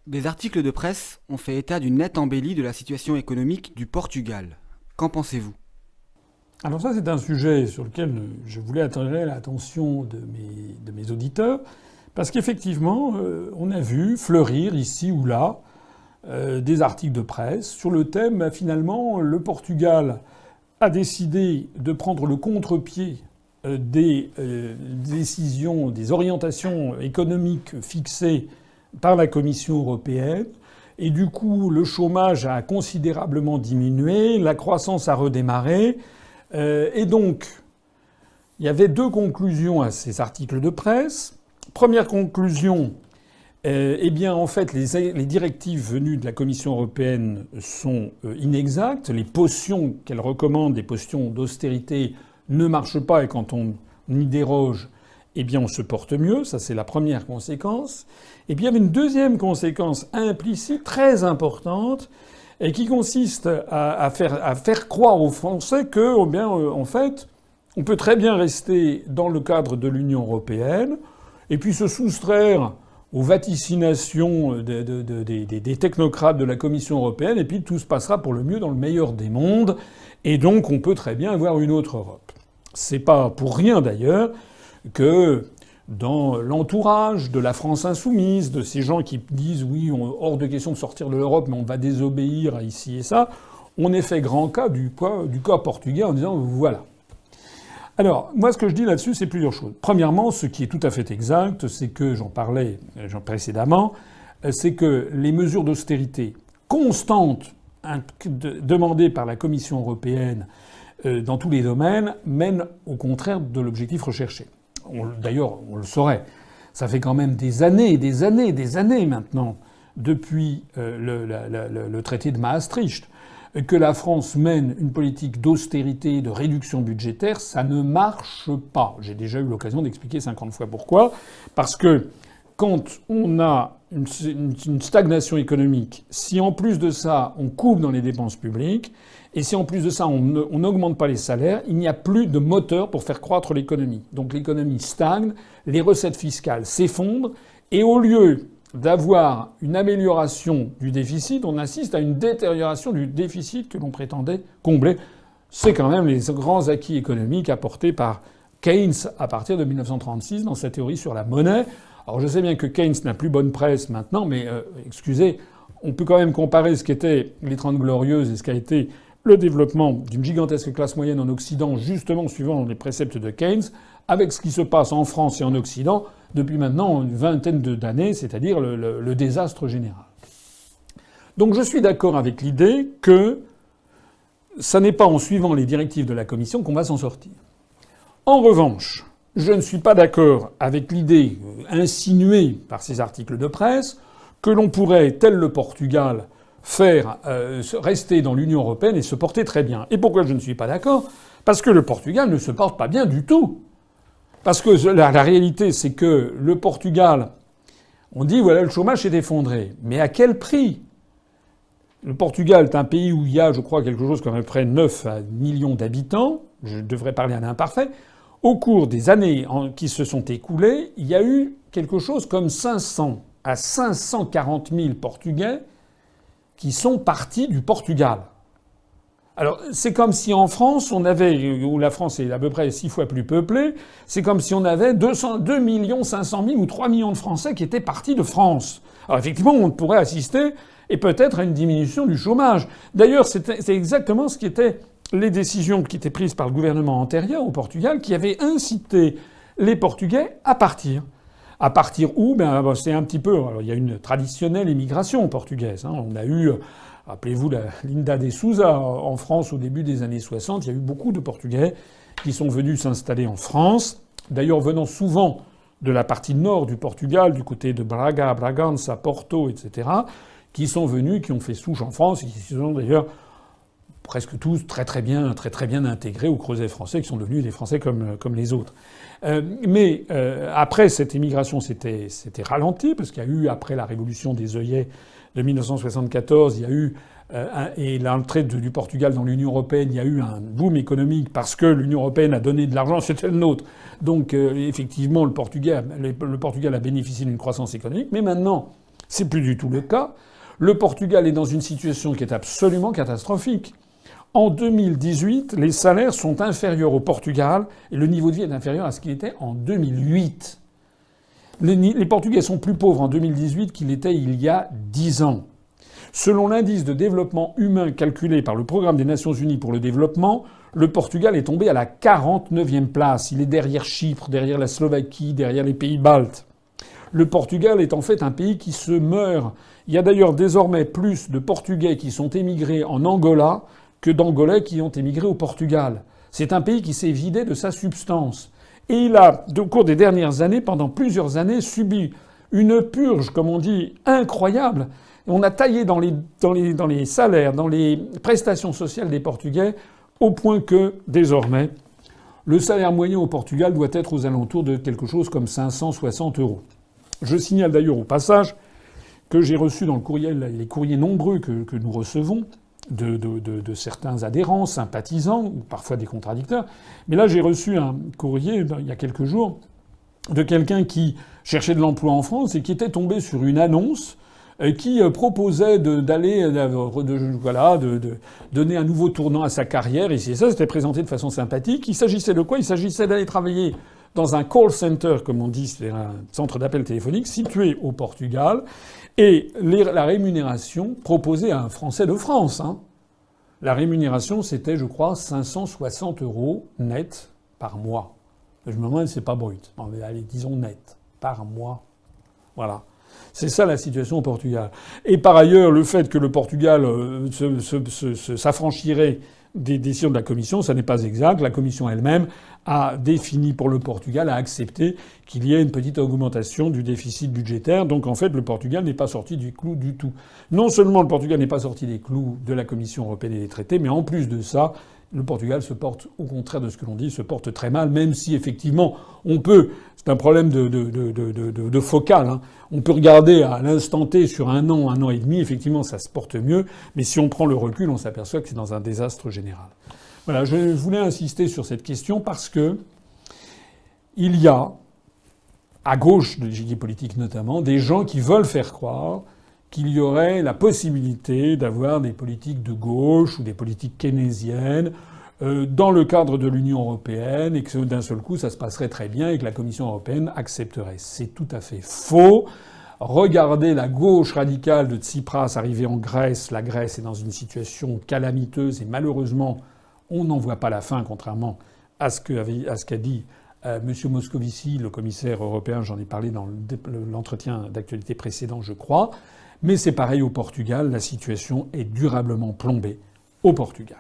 Des articles de presse ont fait état d'une nette embellie de la situation économique du Portugal. Qu'en pensez-vous? Alors ça, c'est un sujet sur lequel je voulais attirer l'attention de mes auditeurs, parce qu'effectivement, on a vu fleurir ici ou là des articles de presse sur le thème, finalement, le Portugal a décidé de prendre le contre-pied des décisions, des orientations économiques fixées par la Commission européenne. Et du coup, le chômage a considérablement diminué, la croissance a redémarré. Et donc, il y avait deux conclusions à ces articles de presse. Première conclusion, eh bien, en fait, les directives venues de la Commission européenne sont inexactes. Les potions qu'elle recommande, les potions d'austérité, ne marchent pas, et quand on y déroge, eh bien, on se porte mieux. Ça, c'est la première conséquence. Et puis, il y avait une deuxième conséquence implicite, très importante, et qui consiste à faire croire aux Français que, eh bien, en fait, on peut très bien rester dans le cadre de l'Union européenne et puis se soustraire aux vaticinations des technocrates de la Commission européenne, et puis tout se passera pour le mieux dans le meilleur des mondes, et donc on peut très bien avoir une autre Europe. C'est pas pour rien d'ailleurs que dans l'entourage de la France insoumise, de ces gens qui disent oui, hors de question de sortir de l'Europe, mais on va désobéir à ici et ça, on est fait grand cas du cas portugais en disant voilà. Alors, moi, ce que je dis là-dessus, c'est plusieurs choses. Premièrement, ce qui est tout à fait exact, c'est que, j'en parlais précédemment, c'est que les mesures d'austérité constantes demandées par la Commission européenne dans tous les domaines mènent au contraire de l'objectif recherché. D'ailleurs, on le saurait. Ça fait quand même des années et des années et des années maintenant, depuis le traité de Maastricht, que la France mène une politique d'austérité, de réduction budgétaire. Ça ne marche pas. J'ai déjà eu l'occasion d'expliquer 50 fois pourquoi. Parce que quand on a une stagnation économique, si en plus de ça, on coupe dans les dépenses publiques, et si en plus de ça, on n'augmente pas les salaires, il n'y a plus de moteur pour faire croître l'économie. Donc l'économie stagne, les recettes fiscales s'effondrent, et au lieu d'avoir une amélioration du déficit, on assiste à une détérioration du déficit que l'on prétendait combler. C'est quand même les grands acquis économiques apportés par Keynes à partir de 1936 dans sa théorie sur la monnaie. Alors je sais bien que Keynes n'a plus bonne presse maintenant, mais excusez, on peut quand même comparer ce qu'étaient les Trente Glorieuses et ce qu'a été le développement d'une gigantesque classe moyenne en Occident, justement suivant les préceptes de Keynes, avec ce qui se passe en France et en Occident depuis maintenant une vingtaine d'années, c'est-à-dire le désastre général. Donc je suis d'accord avec l'idée que ça n'est pas en suivant les directives de la Commission qu'on va s'en sortir. En revanche, je ne suis pas d'accord avec l'idée insinuée par ces articles de presse que l'on pourrait, tel le Portugal, faire rester dans l'Union européenne et se porter très bien. Et pourquoi je ne suis pas d'accord ? Parce que le Portugal ne se porte pas bien du tout. Parce que la réalité, c'est que le Portugal, on dit voilà, le chômage s'est effondré. Mais à quel prix ? Le Portugal est un pays où il y a, je crois, quelque chose comme à peu près 9 millions d'habitants. Je devrais parler à l'imparfait. Au cours des années qui se sont écoulées, il y a eu quelque chose comme 500 à 540 000 Portugais qui sont partis du Portugal. Alors, c'est comme si en France, on avait, où la France est à peu près 6 fois plus peuplée, c'est comme si on avait 2 500 000 ou 3 millions de Français qui étaient partis de France. Alors effectivement, on pourrait assister, et peut-être à une diminution du chômage. D'ailleurs, c'est exactement ce qui étaient les décisions qui étaient prises par le gouvernement antérieur au Portugal, qui avaient incité les Portugais à partir. À partir où? Ben, c'est un petit peu. Alors, il y a une traditionnelle immigration portugaise. On a eu, rappelez-vous, la Linda de Souza en France au début des années 60. Il y a eu beaucoup de Portugais qui sont venus s'installer en France. D'ailleurs, venant souvent de la partie nord du Portugal, du côté de Braga, Bragança, Porto, etc., qui sont venus, qui ont fait souche en France, et qui se sont d'ailleurs presque tous très bien intégrés au creuset français, qui sont devenus des Français comme les autres. Mais après, cette immigration s'était ralentie, parce qu'il y a eu, après la révolution des œillets de 1974, il y a eu et l'entrée du Portugal dans l'Union européenne, il y a eu un boom économique parce que l'Union européenne a donné de l'argent, c'était le nôtre. Donc effectivement, le Portugal a bénéficié d'une croissance économique. Mais maintenant, C'est plus du tout le cas. Le Portugal est dans une situation qui est absolument catastrophique. En 2018, les salaires sont inférieurs au Portugal et le niveau de vie est inférieur à ce qu'il était en 2008. Les Portugais sont plus pauvres en 2018 qu'ils l'étaient il y a 10 ans. Selon l'indice de développement humain calculé par le Programme des Nations Unies pour le développement, le Portugal est tombé à la 49e place. Il est derrière Chypre, derrière la Slovaquie, derrière les pays baltes. Le Portugal est en fait un pays qui se meurt. Il y a d'ailleurs désormais plus de Portugais qui sont émigrés en Angola que d'Angolais qui ont émigré au Portugal. C'est un pays qui s'est vidé de sa substance. Et il a, au cours des dernières années, pendant plusieurs années, subi une purge, comme on dit, incroyable. On a taillé dans les salaires, dans les prestations sociales des Portugais, au point que, désormais, le salaire moyen au Portugal doit être aux alentours de quelque chose comme 560 €. Je signale d'ailleurs au passage que j'ai reçu dans le courriel, les courriers nombreux que nous recevons, de certains adhérents, sympathisants, ou parfois des contradicteurs. Mais là, j'ai reçu un courrier, il y a quelques jours, de quelqu'un qui cherchait de l'emploi en France et qui était tombé sur une annonce qui proposait de donner un nouveau tournant à sa carrière. Et ça, c'était présenté de façon sympathique. Il s'agissait de quoi? Il s'agissait d'aller travailler dans un call center, comme on dit, c'est un centre d'appel téléphonique situé au Portugal. Et la rémunération proposée à un Français de France, la rémunération, c'était, je crois, 560 € net par mois. Je me demande si c'est pas brut. Mais allez, disons net par mois. Voilà. C'est ça la situation au Portugal. Et par ailleurs, le fait que le Portugal s'affranchirait des décisions de la Commission, ça n'est pas exact. La Commission elle-même a défini pour le Portugal, a accepté qu'il y ait une petite augmentation du déficit budgétaire. Donc en fait, le Portugal n'est pas sorti du clou du tout. Non seulement le Portugal n'est pas sorti des clous de la Commission européenne et des traités, mais en plus de ça, le Portugal se porte, au contraire de ce que l'on dit, se porte très mal, même si effectivement on peut, c'est un problème de focal, on peut regarder à l'instant T sur un an et demi, effectivement ça se porte mieux, mais si on prend le recul, on s'aperçoit que c'est dans un désastre général. Voilà, je voulais insister sur cette question parce que il y a, à gauche de l'échiquier politique notamment, des gens qui veulent faire croire qu'il y aurait la possibilité d'avoir des politiques de gauche ou des politiques keynésiennes dans le cadre de l'Union européenne et que d'un seul coup ça se passerait très bien et que la Commission européenne accepterait. C'est tout à fait faux. Regardez la gauche radicale de Tsipras arriver en Grèce. La Grèce est dans une situation calamiteuse et malheureusement on n'en voit pas la fin, contrairement à ce qu'a dit M. Moscovici, le commissaire européen. J'en ai parlé dans l'entretien d'actualité précédent, je crois. Mais c'est pareil au Portugal. La situation est durablement plombée au Portugal.